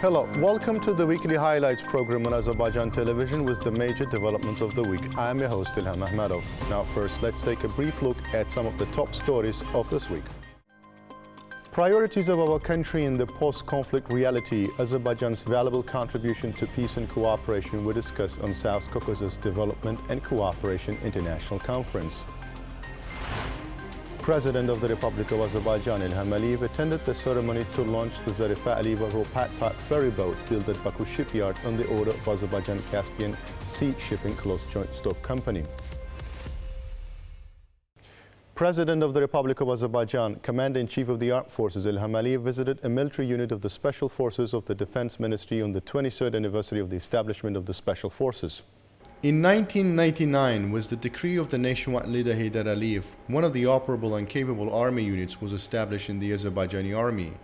Hello, welcome to the weekly highlights program on Azərbaycan Television with the major developments of the week. I am your host, Ilham Məmmədov. Now first, let's take a brief look at some of the top stories of this week. Priorities of our country in the post-conflict reality, Azerbaijan's valuable contribution to peace and cooperation were discussed on South Caucasus Development and Cooperation International Conference. President of the Republic of Azerbaijan, Ilham attended the ceremony to launch the Zarifa Aliyeva Ropat-type ferry boat built at Baku shipyard on the order of Azerbaijan Caspian Sea Shipping Close Joint Stock Company. President of the Republic of Azerbaijan, Commander-in-Chief of the Armed Forces, Ilham Aliyev visited a military unit of the Special Forces of the Defense Ministry on the 23rd anniversary of the establishment of the Special Forces. In 1999 was the decree of the nationwide leader Heydar Aliyev. One of the operable and capable army units was established in the Azerbaijani army.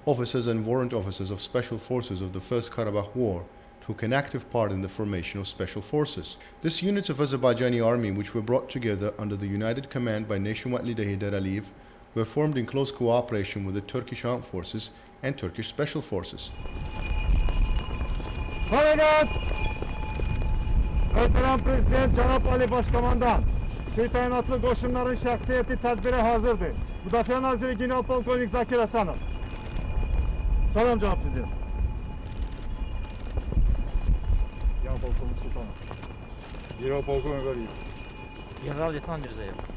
Officers and warrant officers of Special Forces of the First Karabakh War took an active part in the formation of Special Forces. These units of Azerbaijani army, which were brought together under the united command by nationwide leader Heydar Aliyev, were formed in close cooperation with the Turkish Armed Forces and Turkish Special Forces. Muhterem Prezident Cenab Ali Başkomandan, Sivil Təyinatlı Qoşunların şəxsiyyəti tədbirə hazırdır. Müdafiə Naziri General-Polkovnik Zakir Həsənov. Salam Cənab Prezident. General-Polkovnik Sultanov. General-Polkovnik Aliyev. General-Leytenant Mirzəyev.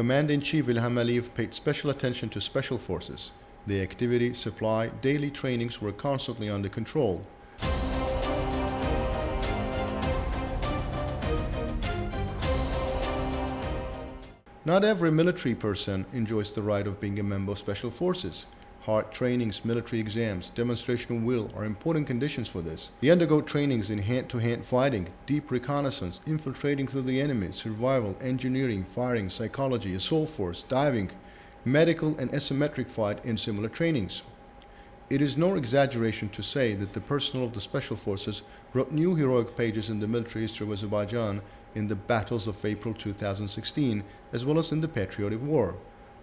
Commander-in-Chief Ilham Aliyev paid special attention to Special Forces. Their activity, supply, daily trainings were constantly under control. Not every military person enjoys the right of being a member of Special Forces. Hard trainings, military exams, demonstration of will are important conditions for this. They undergo trainings in hand-to-hand fighting, deep reconnaissance, infiltrating through the enemy, survival, engineering, firing, psychology, assault force, diving, medical and asymmetric fight, and similar trainings. It is no exaggeration to say that the personnel of the Special Forces wrote new heroic pages in the military history of Azerbaijan in the battles of April 2016, as well as in the Patriotic War.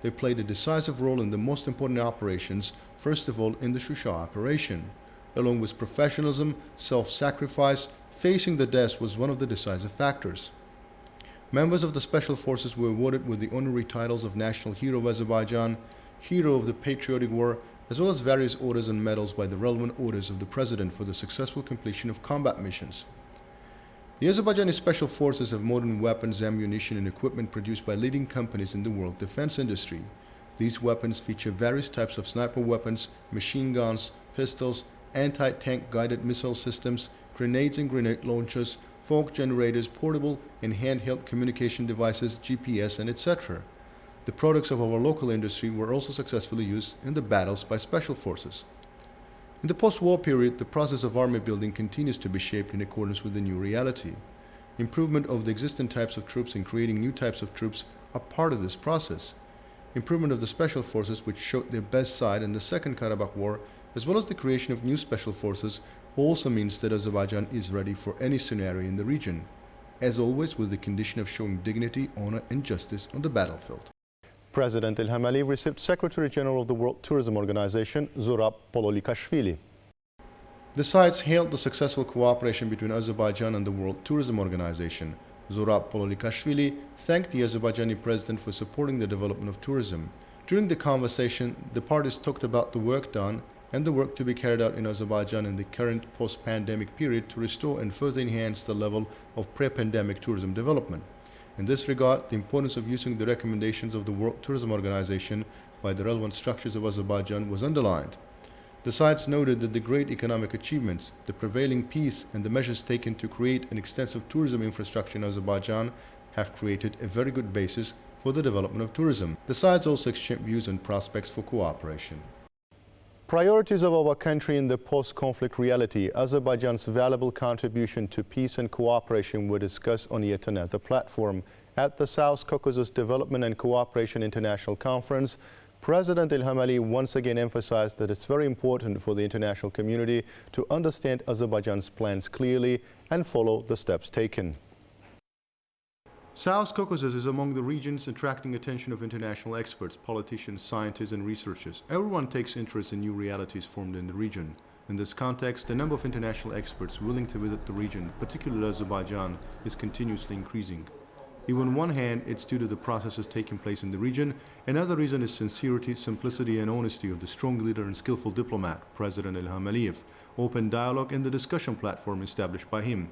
They played a decisive role in the most important operations, first of all in the Shusha operation. Along with professionalism, self-sacrifice, facing the death was one of the decisive factors. Members of the Special Forces were awarded with the honorary titles of National Hero of Azerbaijan, Hero of the Patriotic War, as well as various orders and medals by the relevant orders of the President for the successful completion of combat missions. The Azerbaijani Special Forces have modern weapons, ammunition, and equipment produced by leading companies in the world defense industry. These weapons feature various types of sniper weapons, machine guns, pistols, anti-tank guided missile systems, grenades and grenade launchers, fog generators, portable and handheld communication devices, GPS, and etc. The products of our local industry were also successfully used in the battles by Special Forces. In the post-war period, the process of army building continues to be shaped in accordance with the new reality. Improvement of the existing types of troops and creating new types of troops are part of this process. Improvement of the Special Forces, which showed their best side in the Second Karabakh War, as well as the creation of new Special Forces, also means that Azerbaijan is ready for any scenario in the region, as always with the condition of showing dignity, honor and justice on the battlefield. President Ilham Aliyev received Secretary General of the World Tourism Organization, Zurab Pololikashvili. The sides hailed the successful cooperation between Azerbaijan and the World Tourism Organization. Zurab Pololikashvili thanked the Azerbaijani president for supporting the development of tourism. During the conversation, the parties talked about the work done and the work to be carried out in Azerbaijan in the current post-pandemic period to restore and further enhance the level of pre-pandemic tourism development. In this regard, the importance of using the recommendations of the World Tourism Organization by the relevant structures of Azerbaijan was underlined. The sides noted that the great economic achievements, the prevailing peace, and the measures taken to create an extensive tourism infrastructure in Azerbaijan have created a very good basis for the development of tourism. The sides also exchanged views and prospects for cooperation. Priorities of our country in the post-conflict reality, Azerbaijan's valuable contribution to peace and cooperation were discussed on yet another platform. At the South Caucasus Development and Cooperation International Conference, President İlham Əliyev once again emphasized that it's very important for the international community to understand Azerbaijan's plans clearly and follow the steps taken. South Caucasus is among the regions attracting attention of international experts, politicians, scientists, and researchers. Everyone takes interest in new realities formed in the region. In this context, the number of international experts willing to visit the region, particularly Azerbaijan, is continuously increasing. On one hand, it's due to the processes taking place in the region. Another reason is sincerity, simplicity, and honesty of the strong leader and skillful diplomat, President İlham Əliyev, open dialogue and the discussion platform established by him,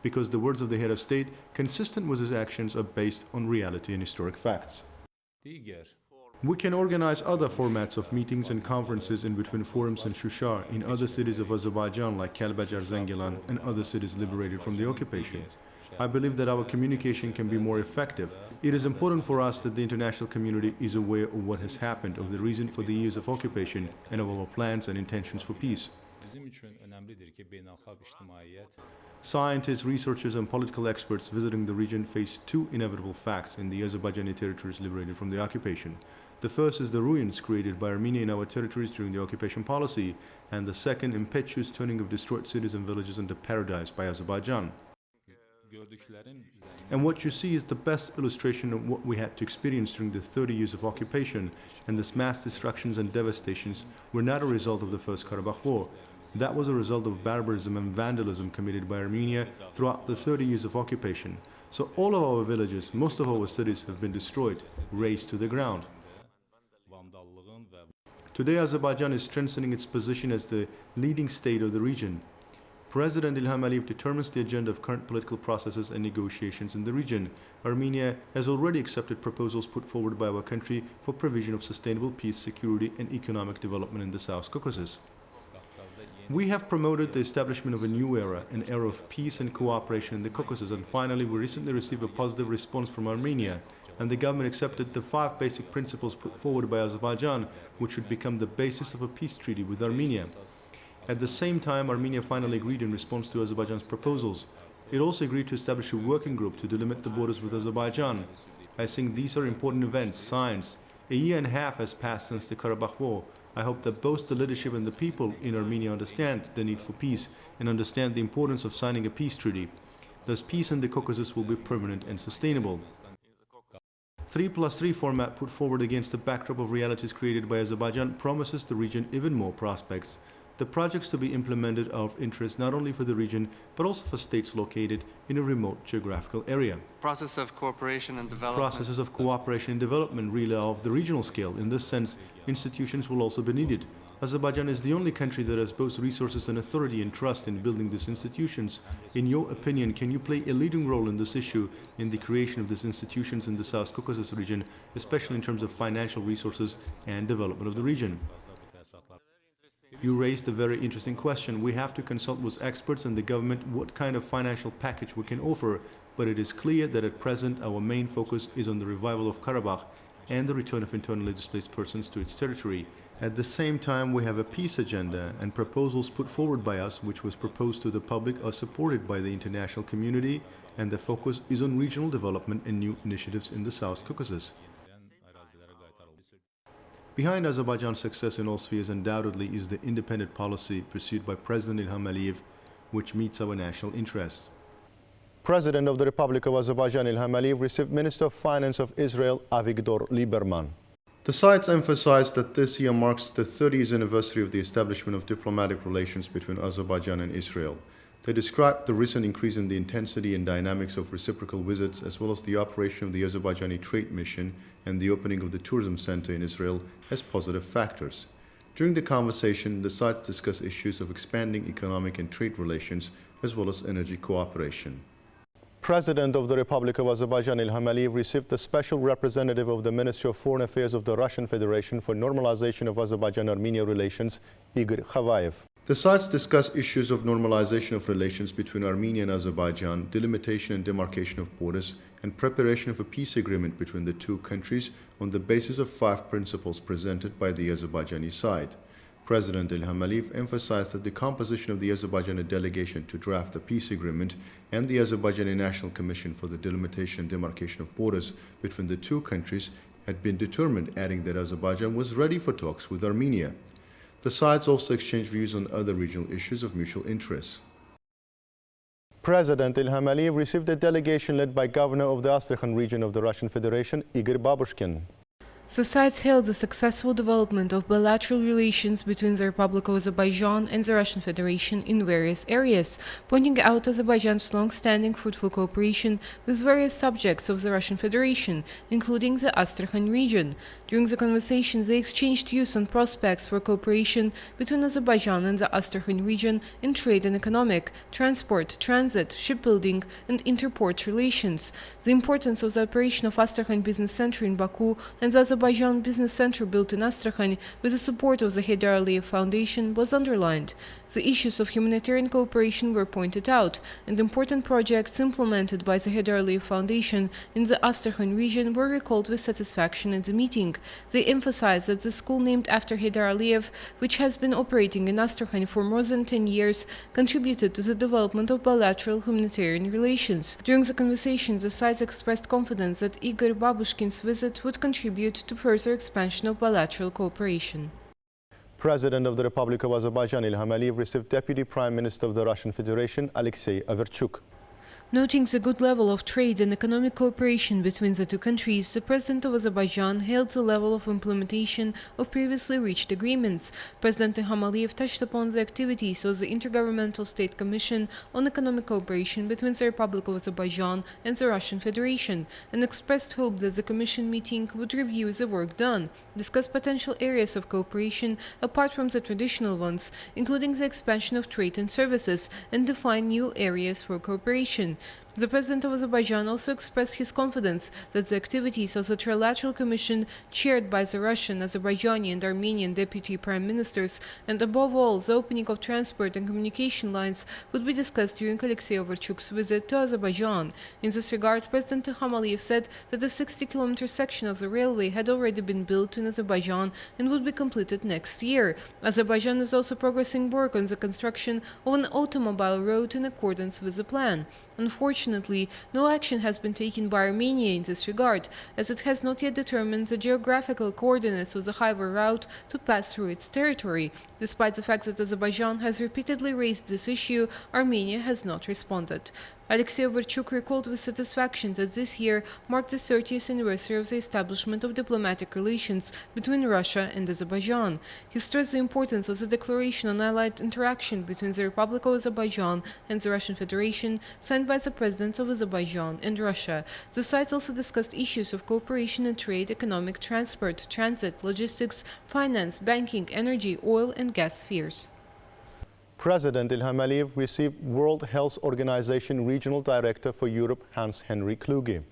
because the words of the head of state, consistent with his actions, are based on reality and historic facts. We can organize other formats of meetings and conferences in between forums in Shushar, in other cities of Azerbaijan like Kalbajar, Zengilan, and other cities liberated from the occupation. I believe that our communication can be more effective. It is important for us that the international community is aware of what has happened, of the reason for the years of occupation, and of our plans and intentions for peace. Scientists, researchers, and political experts visiting the region face two inevitable facts in the Azerbaijani territories liberated from the occupation. The first is the ruins created by Armenia in our territories during the occupation policy, and the second, impetuous turning of destroyed cities and villages into paradise by Azerbaijan. And what you see is the best illustration of what we had to experience during the 30 years of occupation, and these mass destructions and devastations were not a result of the First Karabakh War. That was a result of barbarism and vandalism committed by Armenia throughout the 30 years of occupation. So all of our villages, most of our cities have been destroyed, razed to the ground. Today, Azerbaijan is strengthening its position as the leading state of the region. President İlham Əliyev determines the agenda of current political processes and negotiations in the region. Armenia has already accepted proposals put forward by our country for provision of sustainable peace, security, and economic development in the South Caucasus. We have promoted the establishment of a new era, an era of peace and cooperation in the Caucasus, and finally we recently received a positive response from Armenia, and the government accepted the 5 basic principles put forward by Azerbaijan, which should become the basis of a peace treaty with Armenia. At the same time, Armenia finally agreed in response to Azerbaijan's proposals. It also agreed to establish a working group to delimit the borders with Azerbaijan. I think these are important events, signs. A year and a half has passed since the Karabakh War. I hope that both the leadership and the people in Armenia understand the need for peace and understand the importance of signing a peace treaty. Thus, peace in the Caucasus will be permanent and sustainable. 3+3 format put forward against the backdrop of realities created by Azerbaijan promises the region even more prospects. The projects to be implemented are of interest not only for the region, but also for states located in a remote geographical area. Processes of cooperation and development really are of the regional scale. In this sense, institutions will also be needed. Azerbaijan is the only country that has both resources and authority and trust in building these institutions. In your opinion, can you play a leading role in this issue, in the creation of these institutions in the South Caucasus region, especially in terms of financial resources and development of the region? You raised a very interesting question. We have to consult with experts and the government what kind of financial package we can offer, but it is clear that at present our main focus is on the revival of Karabakh and the return of internally displaced persons to its territory. At the same time, we have a peace agenda, and proposals put forward by us, which was proposed to the public, are supported by the international community, and the focus is on regional development and new initiatives in the South Caucasus. Behind Azerbaijan's success in all spheres undoubtedly is the independent policy pursued by President İlham Əliyev, which meets our national interests. President of the Republic of Azerbaijan İlham Əliyev received Minister of Finance of Israel Avigdor Lieberman. The sites emphasized that this year marks the 30th anniversary of the establishment of diplomatic relations between Azerbaijan and Israel. They described the recent increase in the intensity and dynamics of reciprocal visits, as well as the operation of the Azerbaijani trade mission and the opening of the tourism center in Israel as positive factors. During the conversation, the sides discussed issues of expanding economic and trade relations, as well as energy cooperation. President of the Republic of Azerbaijan İlham Əliyev received the special representative of the Ministry of Foreign Affairs of the Russian Federation for normalization of Azerbaijan-Armenia relations, Igor Khavayev. The sides discussed issues of normalization of relations between Armenia and Azerbaijan, delimitation and demarcation of borders, and preparation of a peace agreement between the two countries on the basis of 5 principles presented by the Azerbaijani side. President İlham Əliyev emphasized that the composition of the Azerbaijani delegation to draft the peace agreement and the Azerbaijani National Commission for the delimitation and demarcation of borders between the two countries had been determined, adding that Azerbaijan was ready for talks with Armenia. The sides also exchanged views on other regional issues of mutual interest. President Ilham Aliyev received a delegation led by Governor of the Astrakhan region of the Russian Federation, Igor Babushkin. The sides hailed the successful development of bilateral relations between the Republic of Azerbaijan and the Russian Federation in various areas, pointing out Azerbaijan's long-standing fruitful cooperation with various subjects of the Russian Federation, including the Astrakhan region. During the conversations, they exchanged views on prospects for cooperation between Azerbaijan and the Astrakhan region in trade and economic, transport, transit, shipbuilding, and interport relations. The importance of the operation of Astrakhan Business Center in Baku and the Azerbaycan Business Center built in Astrakhan with the support of the Heydar Aliyev Foundation was underlined. The issues of humanitarian cooperation were pointed out, and important projects implemented by the Heydar Aliyev Foundation in the Astrakhan region were recalled with satisfaction at the meeting. They emphasized that the school named after Heydar Aliyev, which has been operating in Astrakhan for more than 10 years, contributed to the development of bilateral humanitarian relations. During the conversations, the sides expressed confidence that Igor Babushkin's visit would contribute to further expansion of bilateral cooperation. President of the Republic of Azerbaijan Ilham Aliyev received Deputy Prime Minister of the Russian Federation, Alexei Averchuk. Noting the good level of trade and economic cooperation between the two countries, the President of Azerbaijan hailed the level of implementation of previously reached agreements. President Ilham Aliyev touched upon the activities of the Intergovernmental State Commission on Economic Cooperation between the Republic of Azerbaijan and the Russian Federation, and expressed hope that the Commission meeting would review the work done, discuss potential areas of cooperation apart from the traditional ones, including the expansion of trade and services, and define new areas for cooperation. The President of Azerbaijan also expressed his confidence that the activities of the Trilateral Commission, chaired by the Russian, Azerbaijani and Armenian Deputy Prime Ministers, and above all the opening of transport and communication lines, would be discussed during Alexei Overchuk's visit to Azerbaijan. In this regard, President Ilham Aliyev said that a 60-kilometer section of the railway had already been built in Azerbaijan and would be completed next year. Azerbaijan is also progressing work on the construction of an automobile road in accordance with the plan. Unfortunately, no action has been taken by Armenia in this regard, as it has not yet determined the geographical coordinates of the highway route to pass through its territory. Despite the fact that Azerbaijan has repeatedly raised this issue, Armenia has not responded. Alexei Overchuk recalled with satisfaction that this year marked the 30th anniversary of the establishment of diplomatic relations between Russia and Azerbaijan. He stressed the importance of the Declaration on Allied Interaction between the Republic of Azerbaijan and the Russian Federation, signed by the Presidents of Azerbaijan and Russia. The sides also discussed issues of cooperation in trade, economic, transport, transit, logistics, finance, banking, energy, oil and gas spheres. President Ilham Aliyev received World Health Organization Regional Director for Europe, Hans-Henry Kluge.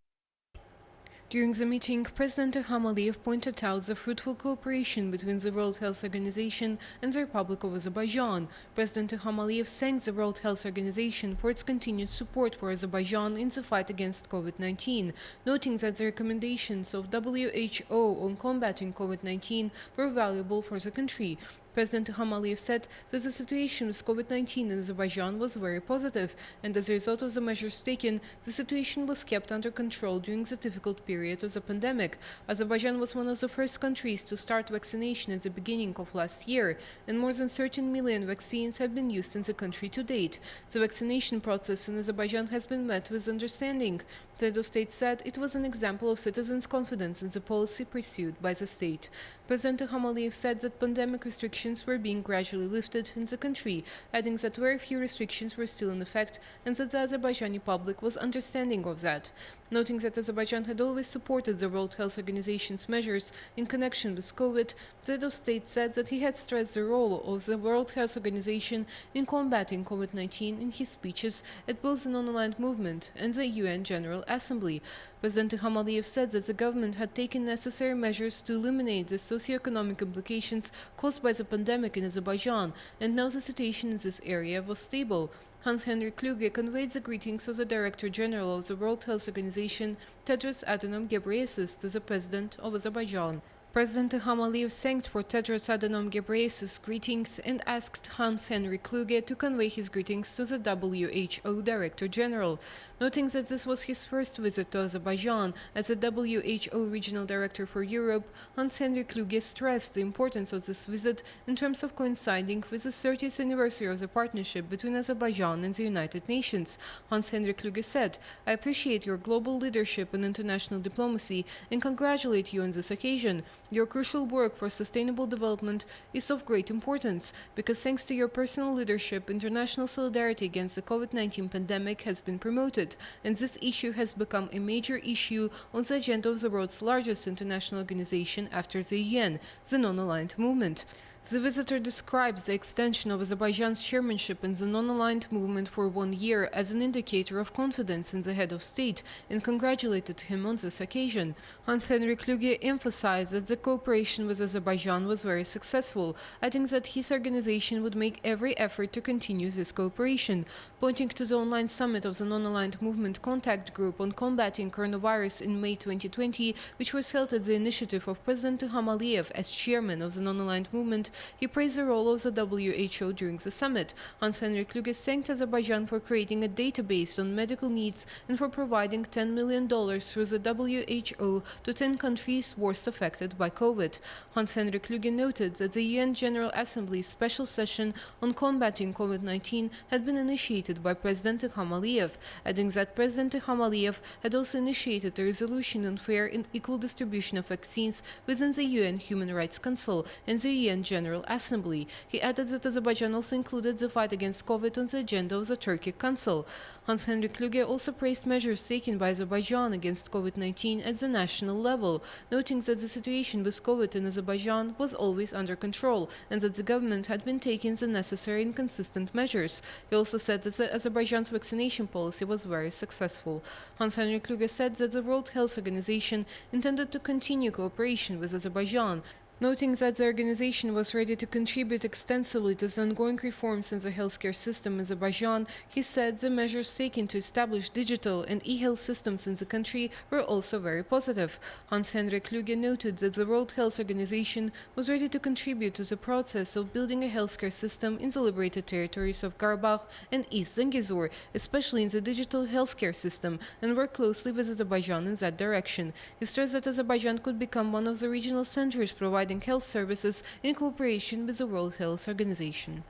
During the meeting, President Ilham Aliyev pointed out the fruitful cooperation between the World Health Organization and the Republic of Azerbaijan. President Ilham Aliyev thanked the World Health Organization for its continued support for Azerbaijan in the fight against COVID-19, noting that the recommendations of WHO on combating COVID-19 were valuable for the country. President Ilham Aliyev said that the situation with COVID-19 in Azerbaijan was very positive, and as a result of the measures taken, the situation was kept under control during the difficult period of the pandemic. Azerbaijan was one of the first countries to start vaccination at the beginning of last year, and more than 13 million vaccines have been used in the country to date. The vaccination process in Azerbaijan has been met with understanding. The head of state said it was an example of citizens' confidence in the policy pursued by the state. President Ilham Aliyev said that pandemic restrictions were being gradually lifted in the country, adding that very few restrictions were still in effect and that the Azerbaijani public was understanding of that. Noting that Azerbaijan had always supported the World Health Organization's measures in connection with COVID, the head of state said that he had stressed the role of the World Health Organization in combating COVID-19 in his speeches at both the Non-Aligned Movement and the UN General Assembly. President Ilham Aliyev said that the government had taken necessary measures to eliminate the socio-economic implications caused by the pandemic in Azerbaijan, and now the situation in this area was stable. Hans-Henry Kluge conveyed the greetings of the Director General of the World Health Organization, Tedros Adhanom Ghebreyesus, to the President of Azerbaijan. President İlham Aliyev thanked for Tedros Adhanom Ghebreyesus' greetings and asked Hans-Henrik Kluge to convey his greetings to the WHO Director General. Noting that this was his first visit to Azerbaijan as the WHO Regional Director for Europe, Hans-Henrik Kluge stressed the importance of this visit in terms of coinciding with the 30th anniversary of the partnership between Azerbaijan and the United Nations. Hans-Henrik Kluge said, "I appreciate your global leadership in international diplomacy and congratulate you on this occasion. Your crucial work for sustainable development is of great importance because thanks to your personal leadership, international solidarity against the COVID-19 pandemic has been promoted, and this issue has become a major issue on the agenda of the world's largest international organization after the UN, the Non-Aligned Movement." The visitor describes the extension of Azerbaijan's chairmanship in the non-aligned movement for 1 year as an indicator of confidence in the head of state and congratulated him on this occasion. Hans-Henrik Kluge emphasized that the cooperation with Azerbaijan was very successful, adding that his organization would make every effort to continue this cooperation. Pointing to the online summit of the non-aligned movement contact group on combating coronavirus in May 2020, which was held at the initiative of President Ilham Aliyev as chairman of the non-aligned movement, he praised the role of the WHO during the summit. Hans-Henrik Kluge thanked Azerbaijan for creating a database on medical needs and for providing $10 million through the WHO to 10 countries worst affected by COVID. Hans-Henrik Kluge noted that the UN General Assembly's special session on combating COVID-19 had been initiated by President Ilham Aliyev, adding that President Ilham Aliyev had also initiated a resolution on fair and equal distribution of vaccines within the UN Human Rights Council and the UN General Assembly. He added that Azerbaijan also included the fight against COVID on the agenda of the Turkic Council. Hans-Henrik Kluge also praised measures taken by Azerbaijan against COVID-19 at the national level, noting that the situation with COVID in Azerbaijan was always under control and that the government had been taking the necessary and consistent measures. He also said that Azerbaijan's vaccination policy was very successful. Hans-Henrik Kluge said that the World Health Organization intended to continue cooperation with Azerbaijan. Noting that the organization was ready to contribute extensively to the ongoing reforms in the healthcare system in Azerbaijan, he said the measures taken to establish digital and e-health systems in the country were also very positive. Hans-Henrik Kluge noted that the World Health Organization was ready to contribute to the process of building a healthcare system in the liberated territories of Karabakh and East Zangezur, especially in the digital healthcare system, and work closely with Azerbaijan in that direction. He stressed that Azerbaijan could become one of the regional centers providing health services in cooperation with the World Health Organization.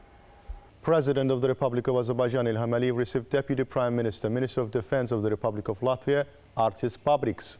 President of the Republic of Azerbaijan Ilham Aliyev received Deputy Prime Minister, Minister of Defense of the Republic of Latvia, Artis Pabriks.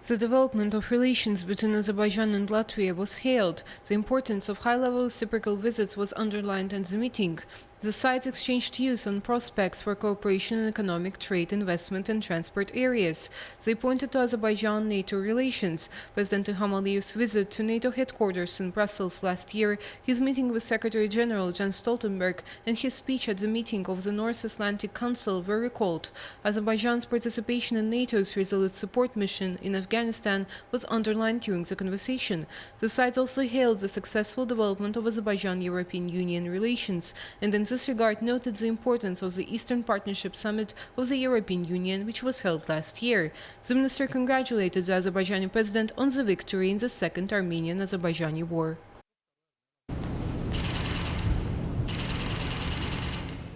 The development of relations between Azerbaijan and Latvia was hailed. The importance of high-level reciprocal visits was underlined at the meeting. The sides exchanged views on prospects for cooperation in economic, trade, investment and transport areas. They pointed to Azerbaijan-NATO relations, President Ilham Aliyev's visit to NATO headquarters in Brussels last year, his meeting with Secretary-General Jens Stoltenberg and his speech at the meeting of the North Atlantic Council were recalled. Azerbaijan's participation in NATO's resolute support mission in Afghanistan was underlined during the conversation. The sides also hailed the successful development of Azerbaijan-European Union relations and in this regard noted the importance of the Eastern Partnership Summit of the European Union, which was held last year. The minister congratulated the Azerbaijani president on the victory in the Second Armenian-Azerbaijani War.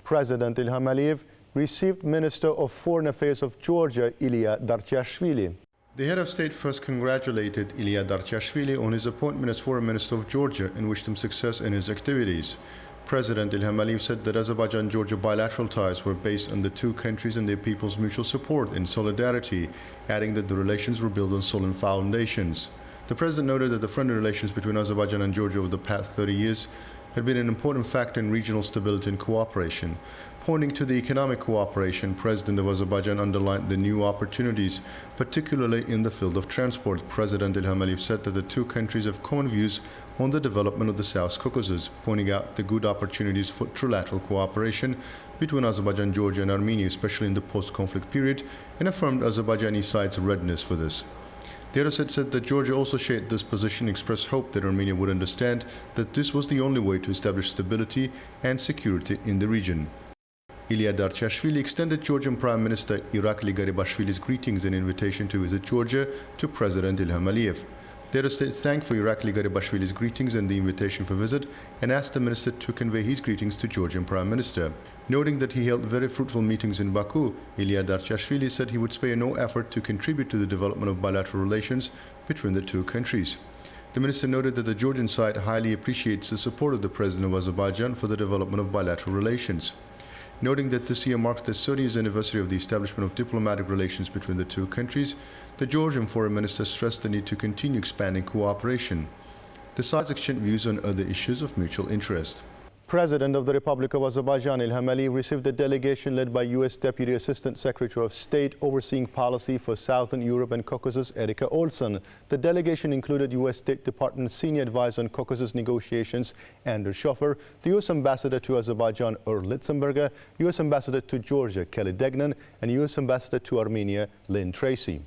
President Ilham Aliyev received Minister of Foreign Affairs of Georgia, Ilya Darchashvili. The head of state first congratulated Ilya Darchashvili on his appointment as Foreign Minister of Georgia and wished him success in his activities. President Ilham Aliyev said that Azerbaijan-Georgia bilateral ties were based on the two countries and their people's mutual support and solidarity, adding that the relations were built on solid foundations. The president noted that the friendly relations between Azerbaijan and Georgia over the past 30 years had been an important factor in regional stability and cooperation. Pointing to the economic cooperation, President of Azerbaijan underlined the new opportunities, particularly in the field of transport. President Ilham Aliyev said that the two countries have common views on the development of the South Caucasus, pointing out the good opportunities for trilateral cooperation between Azerbaijan, Georgia and Armenia, especially in the post-conflict period, and affirmed Azerbaijani side's readiness for this. The other side said that Georgia also shared this position and expressed hope that Armenia would understand that this was the only way to establish stability and security in the region. Ilya Darchashvili extended Georgian Prime Minister Irakli Garibashvili's greetings and invitation to visit Georgia to President Ilham Aliyev. The head of state thanked for Irakli Garibashvili's greetings and the invitation for visit and asked the minister to convey his greetings to Georgian Prime Minister. Noting that he held very fruitful meetings in Baku, Ilya Darchashvili said he would spare no effort to contribute to the development of bilateral relations between the two countries. The minister noted that the Georgian side highly appreciates the support of the President of Azerbaijan for the development of bilateral relations. Noting that this year marks the 30th anniversary of the establishment of diplomatic relations between the two countries, the Georgian foreign minister stressed the need to continue expanding cooperation. The sides exchanged views on other issues of mutual interest. President of the Republic of Azerbaijan Ilham Aliyev received a delegation led by U.S. Deputy Assistant Secretary of State overseeing policy for Southern Europe and Caucasus, Erika Olsen. The delegation included U.S. State Department Senior Advisor on Caucasus negotiations, Andrew Schoffer, the U.S. Ambassador to Azerbaijan, Earl Litzenberger, U.S. Ambassador to Georgia, Kelly Degnan, and U.S. Ambassador to Armenia, Lynn Tracy.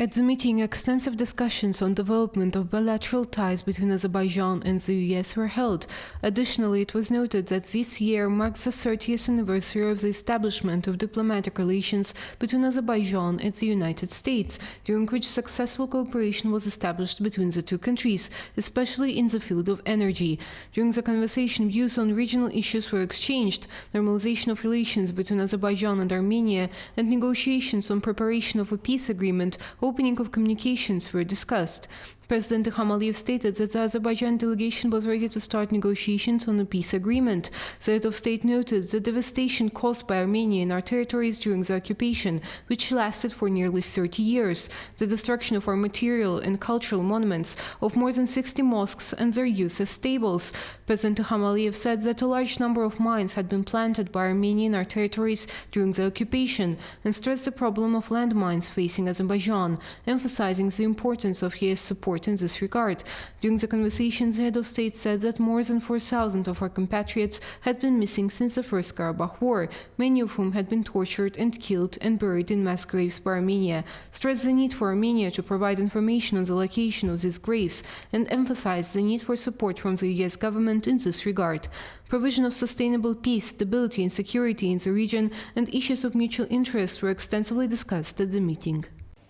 At the meeting, extensive discussions on development of bilateral ties between Azerbaijan and the US were held. Additionally, it was noted that this year marks the 30th anniversary of the establishment of diplomatic relations between Azerbaijan and the United States, during which successful cooperation was established between the two countries, especially in the field of energy. During the conversation, views on regional issues were exchanged, normalization of relations between Azerbaijan and Armenia, and negotiations on preparation of a peace agreement, opening of communications were discussed. President Ilham Aliyev stated that the Azerbaijan delegation was ready to start negotiations on a peace agreement. The head of state noted the devastation caused by Armenia in our territories during the occupation, which lasted for nearly 30 years, the destruction of our material and cultural monuments, of more than 60 mosques and their use as stables. President Ilham Aliyev said that a large number of mines had been planted by Armenia in our territories during the occupation, and stressed the problem of landmines facing Azerbaijan, emphasizing the importance of his support in this regard. During the conversations, the head of state said that more than 4,000 of our compatriots had been missing since the First Karabakh War, many of whom had been tortured and killed and buried in mass graves by Armenia, stressed the need for Armenia to provide information on the location of these graves, and emphasized the need for support from the US government in this regard. Provision of sustainable peace, stability and security in the region and issues of mutual interest were extensively discussed at the meeting.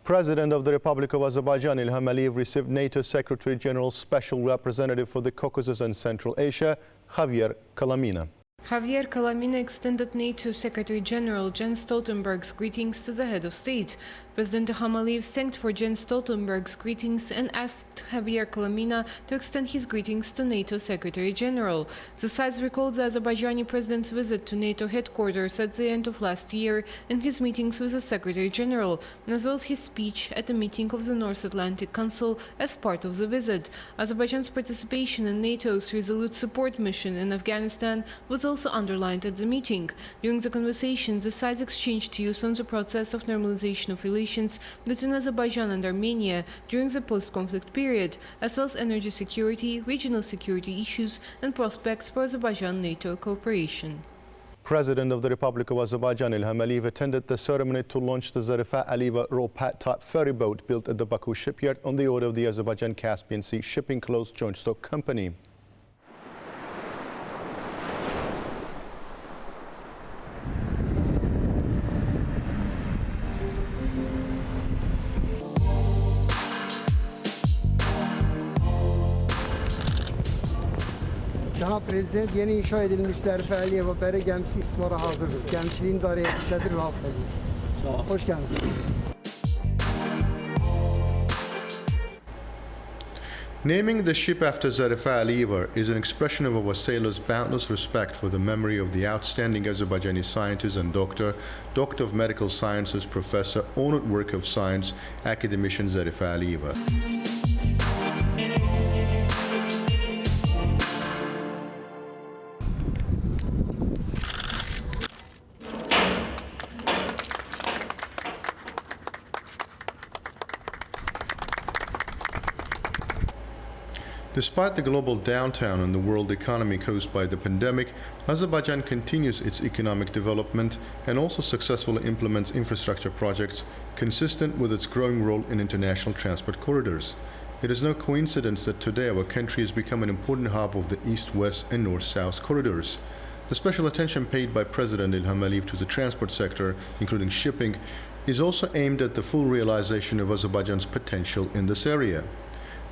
President of the Republic of Azerbaijan Ilham Aliyev received NATO Secretary General's Special Representative for the Caucasus and Central Asia, Javier Kalamina. Javier Kalamina extended NATO Secretary General Jens Stoltenberg's greetings to the head of state. President Ilham Aliyev thanked for Jens Stoltenberg's greetings and asked Javier Kalamina to extend his greetings to NATO Secretary General. The sides recalled the Azerbaijani president's visit to NATO headquarters at the end of last year and his meetings with the Secretary General, as well as his speech at the meeting of the North Atlantic Council as part of the visit. Azerbaijan's participation in NATO's resolute support mission in Afghanistan was also underlined at the meeting. During the conversation, the sides exchanged views on the process of normalization of relations between Azerbaijan and Armenia during the post-conflict period, as well as energy security, regional security issues, and prospects for Azerbaijan-NATO cooperation. President of the Republic of Azerbaijan Ilham Aliyev attended the ceremony to launch the Zarifa Aliyeva Ropat-type ferry boat built at the Baku shipyard on the order of the Azerbaijan Caspian Sea Shipping Closed Joint Stock Company. Cənab Prezident, yeni inşa edilmiş Zərifə Əliyeva bəri gəmisi istismara hazırdır. Gəmçiliyin idarəçisidir Rəuf Əliyev. Sağ olun. Hoş geldiniz. Naming the ship after Zarifa Aliyeva is an expression of our sailors' boundless respect for the memory of the outstanding Azerbaijani scientist and doctor of medical sciences, professor, honored work of science, academician Zarifa Aliyeva. Despite the global downturn in the world economy caused by the pandemic, Azerbaijan continues its economic development and also successfully implements infrastructure projects consistent with its growing role in international transport corridors. It is no coincidence that today our country has become an important hub of the east-west and north-south corridors. The special attention paid by President Ilham Aliyev to the transport sector, including shipping, is also aimed at the full realization of Azerbaijan's potential in this area.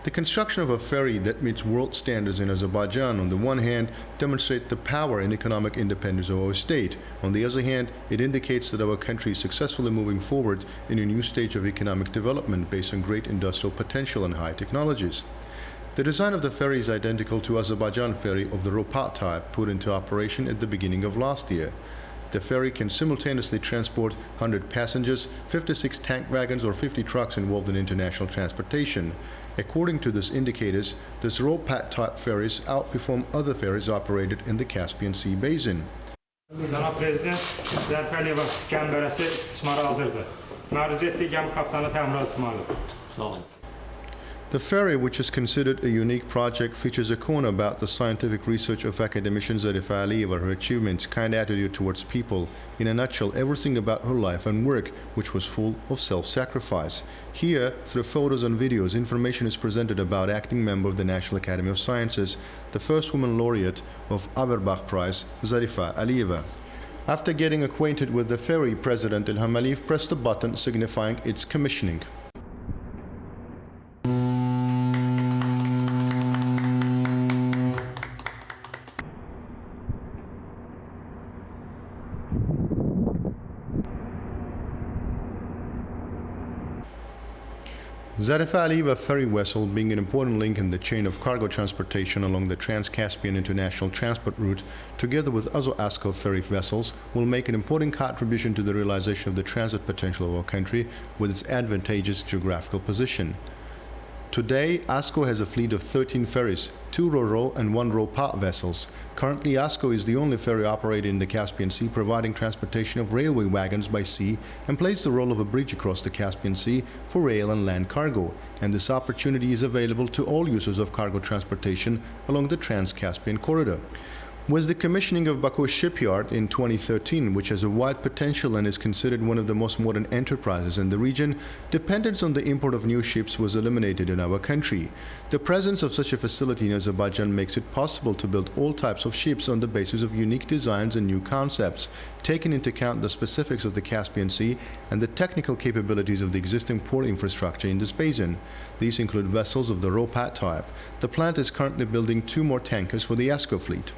The construction of a ferry that meets world standards in Azerbaijan, on the one hand, demonstrates the power and economic independence of our state. On the other hand, it indicates that our country is successfully moving forward in a new stage of economic development based on great industrial potential and high technologies. The design of the ferry is identical to Azerbaijan ferry of the Ropat type put into operation at the beginning of last year. The ferry can simultaneously transport 100 passengers, 56 tank wagons or 50 trucks involved in international transportation. According to these indicators, the Ropat type ferries outperform other ferries operated in the Caspian Sea basin. Cənab Prezident, Zərif Əliyeva gəmi istismara hazırdır. Məruzə etdiyi gəmi kapitanı təmirə istismarıdır. Sağ olun. The ferry, which is considered a unique project, features a corner about the scientific research of academician Zərif Əliyeva, her achievements, kind attitude towards people. In a nutshell, everything about her life and work, which was full of self-sacrifice. Here, through photos and videos, information is presented about acting member of the National Academy of Sciences, the first woman laureate of Averbach Prize, Zarifa Əliyeva. After getting acquainted with the ferry, President Ilham Aliyev pressed a button signifying its commissioning. Zarifa Əliyeva ferry vessel, being an important link in the chain of cargo transportation along the Trans-Caspian international transport route, together with other ASCO ferry vessels, will make an important contribution to the realization of the transit potential of our country with its advantageous geographical position. Today, ASCO has a fleet of 13 ferries, 2 ro-ro and 1 ro-pa vessels. Currently, ASCO is the only ferry operator in the Caspian Sea providing transportation of railway wagons by sea and plays the role of a bridge across the Caspian Sea for rail and land cargo. And this opportunity is available to all users of cargo transportation along the Trans-Caspian corridor. With the commissioning of Baku shipyard in 2013, which has a wide potential and is considered one of the most modern enterprises in the region, dependence on the import of new ships was eliminated in our country. The presence of such a facility in Azerbaijan makes it possible to build all types of ships on the basis of unique designs and new concepts, taking into account the specifics of the Caspian Sea and the technical capabilities of the existing port infrastructure in this basin. These include vessels of the Ropat type. The plant is currently building 2 more tankers for the ASCO fleet.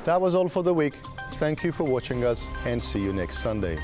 That was all for the week. Thank you for watching us and see you next Sunday.